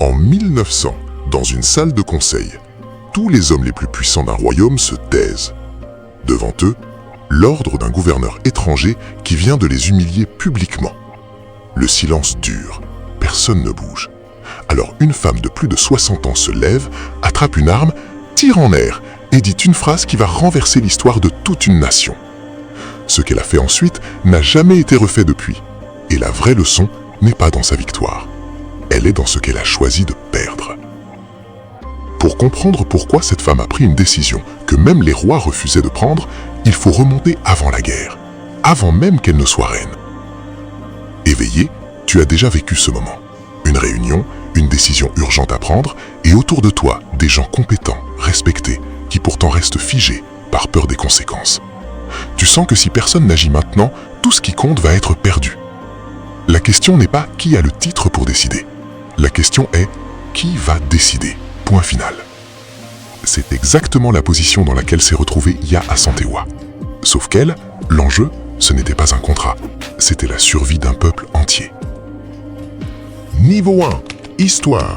En 1900, dans une salle de conseil, tous les hommes les plus puissants d'un royaume se taisent. Devant eux, l'ordre d'un gouverneur étranger qui vient de les humilier publiquement. Le silence dure, personne ne bouge. Alors une femme de plus de 60 ans se lève, attrape une arme, tire en l'air et dit une phrase qui va renverser l'histoire de toute une nation. Ce qu'elle a fait ensuite n'a jamais été refait depuis. Et la vraie leçon n'est pas dans sa victoire. Elle est dans ce qu'elle a choisi de perdre. Pour comprendre pourquoi cette femme a pris une décision que même les rois refusaient de prendre, il faut remonter avant la guerre, avant même qu'elle ne soit reine. Éveillé, tu as déjà vécu ce moment. Une réunion, une décision urgente à prendre, et autour de toi, des gens compétents, respectés, qui pourtant restent figés par peur des conséquences. Tu sens que si personne n'agit maintenant, tout ce qui compte va être perdu. La question n'est pas qui a le titre pour décider. La question est qui va décider. Point final. C'est exactement la position dans laquelle s'est retrouvée Yaa Asantewaa. Sauf qu'elle, l'enjeu, ce n'était pas un contrat, c'était la survie d'un peuple entier. Niveau 1. Histoire.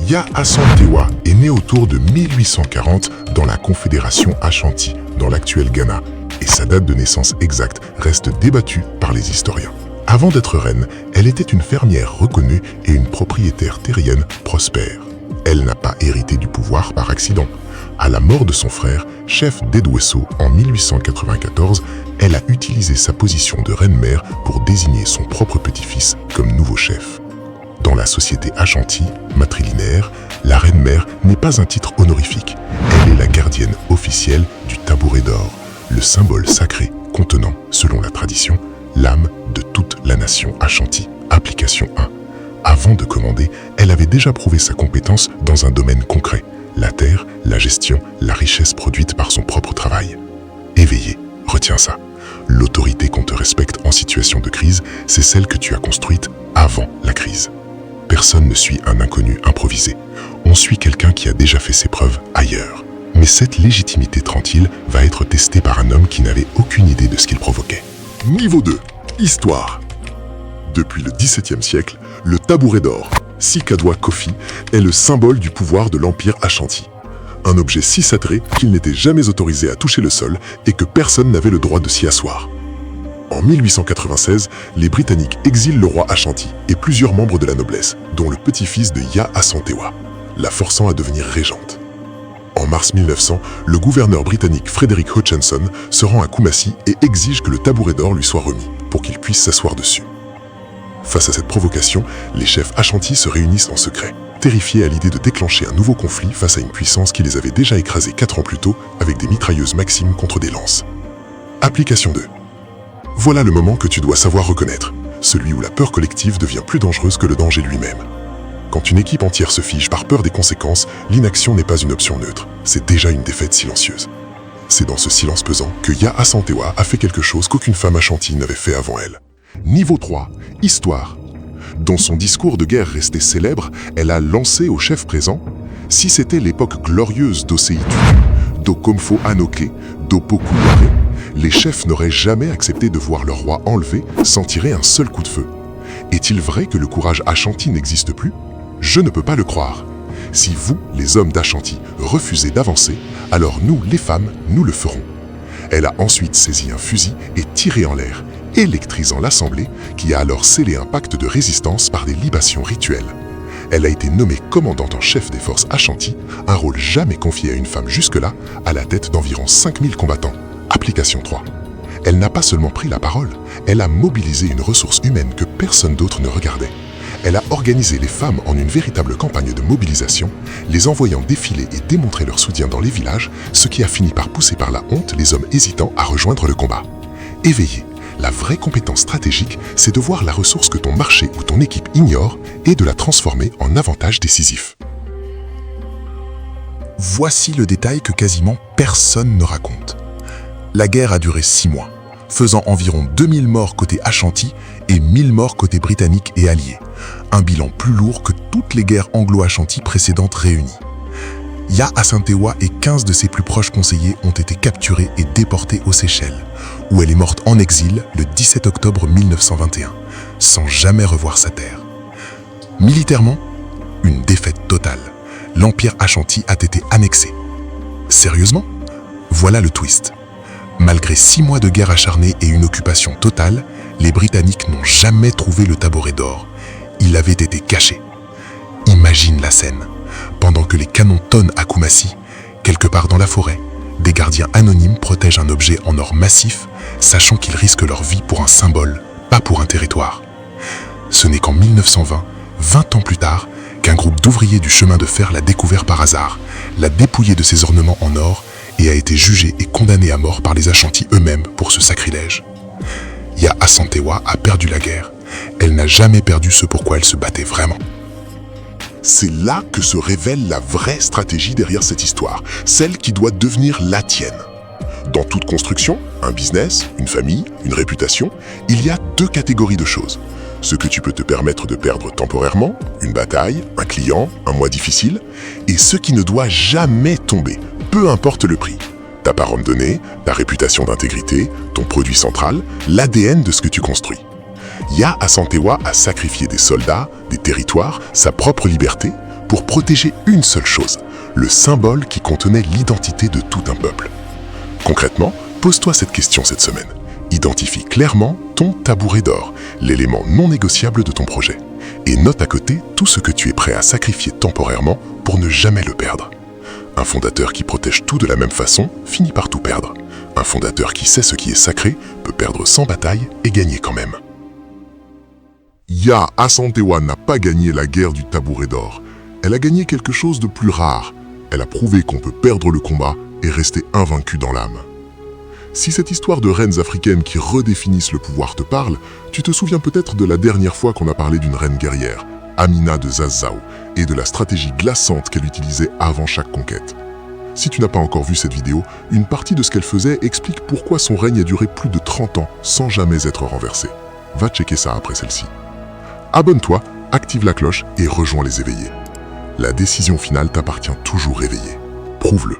Yaa Asantewaa est né autour de 1840 dans la Confédération Ashanti, dans l'actuel Ghana, et sa date de naissance exacte reste débattue par les historiens. Avant d'être reine, elle était une fermière reconnue et une propriétaire terrienne prospère. Elle n'a pas hérité du pouvoir par accident. À la mort de son frère, chef d'Edweso en 1894, elle a utilisé sa position de reine-mère pour désigner son propre petit-fils comme nouveau chef. Dans la société Ashanti, matrilinéaire, la reine-mère n'est pas un titre honorifique. Elle est la gardienne officielle du tabouret d'or, le symbole sacré contenant, selon la tradition, l'âme de toute la nation Ashanti. Application 1. Avant de commander, elle avait déjà prouvé sa compétence dans un domaine concret, la terre, la gestion, la richesse produite par son propre travail. Éveillé, retiens ça. L'autorité qu'on te respecte en situation de crise, c'est celle que tu as construite avant la crise. Personne ne suit un inconnu improvisé. On suit quelqu'un qui a déjà fait ses preuves ailleurs. Mais cette légitimité tranquille va être testée par un homme qui n'avait aucune idée de ce qu'il provoquait. Niveau 2. Histoire. Depuis le XVIIe siècle, le tabouret d'or, Sikadwa Kofi, est le symbole du pouvoir de l'Empire Ashanti. Un objet si sacré qu'il n'était jamais autorisé à toucher le sol et que personne n'avait le droit de s'y asseoir. En 1896, les Britanniques exilent le roi Ashanti et plusieurs membres de la noblesse, dont le petit-fils de Yaa Asantewaa, la forçant à devenir régente. En mars 1900, le gouverneur britannique Frederick Hutchinson se rend à Kumasi et exige que le tabouret d'or lui soit remis pour qu'il puisse s'asseoir dessus. Face à cette provocation, les chefs Ashanti se réunissent en secret, terrifiés à l'idée de déclencher un nouveau conflit face à une puissance qui les avait déjà écrasés 4 ans plus tôt avec des mitrailleuses Maxim contre des lances. Application 2. Voilà le moment que tu dois savoir reconnaître, celui où la peur collective devient plus dangereuse que le danger lui-même. Quand une équipe entière se fige par peur des conséquences, l'inaction n'est pas une option neutre, c'est déjà une défaite silencieuse. C'est dans ce silence pesant que Yaa Asantewaa a fait quelque chose qu'aucune femme Ashanti n'avait fait avant elle. Niveau 3. Histoire. Dans son discours de guerre resté célèbre, elle a lancé au chef présent « Si c'était l'époque glorieuse d'Osei Tutu, d'Okomfo Anoke, d'Opokuware, les chefs n'auraient jamais accepté de voir leur roi enlevé sans tirer un seul coup de feu. Est-il vrai que le courage Ashanti n'existe plus? Je ne peux pas le croire. Si vous, les hommes d'Ashanti, refusez d'avancer, alors nous, les femmes, nous le ferons. » Elle a ensuite saisi un fusil et tiré en l'air, électrisant l'Assemblée, qui a alors scellé un pacte de résistance par des libations rituelles. Elle a été nommée commandante en chef des forces Ashanti, un rôle jamais confié à une femme jusque-là, à la tête d'environ 5000 combattants. Application 3. Elle n'a pas seulement pris la parole, elle a mobilisé une ressource humaine que personne d'autre ne regardait. Elle a organisé les femmes en une véritable campagne de mobilisation, les envoyant défiler et démontrer leur soutien dans les villages, ce qui a fini par pousser par la honte les hommes hésitants à rejoindre le combat. Éveillé, la vraie compétence stratégique, c'est de voir la ressource que ton marché ou ton équipe ignore et de la transformer en avantage décisif. Voici le détail que quasiment personne ne raconte. La guerre a duré 6 mois, faisant environ 2000 morts côté Ashanti et 1000 morts côté britannique et alliés. Un bilan plus lourd que toutes les guerres anglo-Ashanti précédentes réunies. Yaa Asantewaa et 15 de ses plus proches conseillers ont été capturés et déportés aux Seychelles, où elle est morte en exil le 17 octobre 1921, sans jamais revoir sa terre. Militairement, une défaite. défaite totale. L'Empire Ashanti a été annexé. Sérieusement? Voilà le twist. Malgré 6 mois de guerre acharnée et une occupation totale, les Britanniques n'ont jamais trouvé le tabouret d'or. Il avait été caché. Imagine la scène. Pendant que les canons tonnent à Koumassi, quelque part dans la forêt, des gardiens anonymes protègent un objet en or massif, sachant qu'ils risquent leur vie pour un symbole, pas pour un territoire. Ce n'est qu'en 1920, 20 ans plus tard, qu'un groupe d'ouvriers du chemin de fer l'a découvert par hasard, l'a dépouillé de ses ornements en or et a été jugé et condamné à mort par les Ashantis eux-mêmes pour ce sacrilège. Ya Asantewaa a perdu la guerre. Elle n'a jamais perdu ce pourquoi elle se battait vraiment. C'est là que se révèle la vraie stratégie derrière cette histoire, celle qui doit devenir la tienne. Dans toute construction, un business, une famille, une réputation, il y a 2 catégories de choses. Ce que tu peux te permettre de perdre temporairement, une bataille, un client, un mois difficile, et ce qui ne doit jamais tomber, peu importe le prix. Ta parole donnée, ta réputation d'intégrité, ton produit central, l'ADN de ce que tu construis. Ya Asantewaa a sacrifié des soldats, des territoires, sa propre liberté pour protéger une seule chose, le symbole qui contenait l'identité de tout un peuple. Concrètement, pose-toi cette question cette semaine. Identifie clairement ton tabouret d'or, l'élément non négociable de ton projet. Et note à côté tout ce que tu es prêt à sacrifier temporairement pour ne jamais le perdre. Un fondateur qui protège tout de la même façon finit par tout perdre. Un fondateur qui sait ce qui est sacré peut perdre sans bataille et gagner quand même. Ya Asantewaa n'a pas gagné la guerre du tabouret d'or. Elle a gagné quelque chose de plus rare. Elle a prouvé qu'on peut perdre le combat et rester invaincu dans l'âme. Si cette histoire de reines africaines qui redéfinissent le pouvoir te parle, tu te souviens peut-être de la dernière fois qu'on a parlé d'une reine guerrière, Amina de Zazzau, et de la stratégie glaçante qu'elle utilisait avant chaque conquête. Si tu n'as pas encore vu cette vidéo, une partie de ce qu'elle faisait explique pourquoi son règne a duré plus de 30 ans sans jamais être renversé. Va checker ça après celle-ci. Abonne-toi, active la cloche et rejoins les éveillés. La décision finale t'appartient toujours éveillé. Prouve-le.